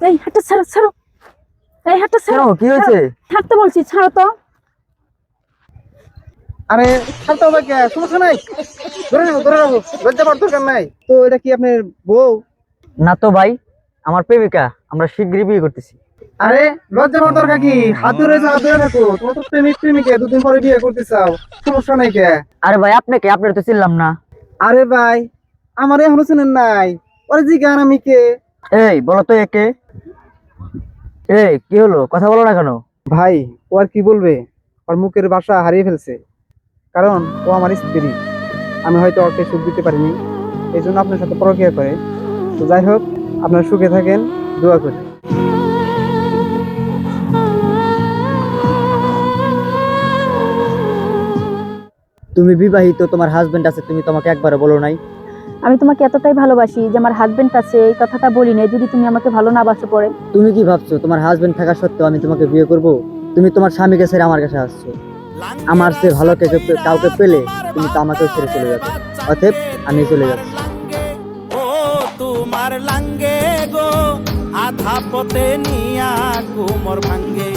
এই হাতটা ছাড়ো ছাড়ো, এই হাতটা ছাড়ো। কি হয়েছে? ছাড়তে বলছি, ছাড়ো তো। আরে ছাড়তে হবে কে? সমস্যা নাই, ধরে নেবো ধরে নেবো, লজ্জা পাওয়ার দরকার নাই তো। এটা কি আপনার বউ? না তো ভাই, আমার প্রেমিকা, আমরা শীঘ্রই বিয়ে করতেছি। আরে লজ্জা পাওয়ার দরকার কি? হাত ধরে থাকো, তোমার তো প্রেমিক প্রেমিকা দুদিন পরে বিয়ে করতে চাও, সমস্যা নাই কে? আরে ভাই আপনাকে, আপনার তো চিনলাম না। আরে ভাই, আমার এখনো চেনেন নাই? ওরে জিজ্ঞান আমি কে। এই বলো তো একে। এই কি হলো, কথা বলো না কেন? ভাই ও আর কি বলবে, ওর মুখের ভাষা হারিয়ে ফেলছে, কারণ ও আমার স্ত্রী। আমি হয়তো ওকে সুখ দিতে পারিনি, এই জন্য আপনার সাথে পরকীয়া করে। তো যাই হোক, আপনার সুখে থাকেন, দোয়া করি। তুমি বিবাহিত, তোমার হাজবেন্ড আছে, তুমি তোমাকে একবারও বলো নাই? আমি তোমাকে এতটাই ভালোবাসি যে আমার হাজবেন্ড আছে এই কথাটা বলি নাই, যদি তুমি আমাকে ভালো না বাসো পরে। তুমি কি ভাবছো তোমার হাজবেন্ড থাকা সত্ত্বেও আমি তোমাকে বিয়ে করব? তুমি তোমার স্বামীকে ছেড়ে আমার কাছে আসছো। আমার চেয়ে ভালো কাউকে পেলে তুমি তো আমাকেও ছেড়ে চলে যাবে। অতএব আমি চলে যাচ্ছি। ও তোমার লাঙ্গে গো, আধা পথে নিয়া কুমোর ভাঙ্গে।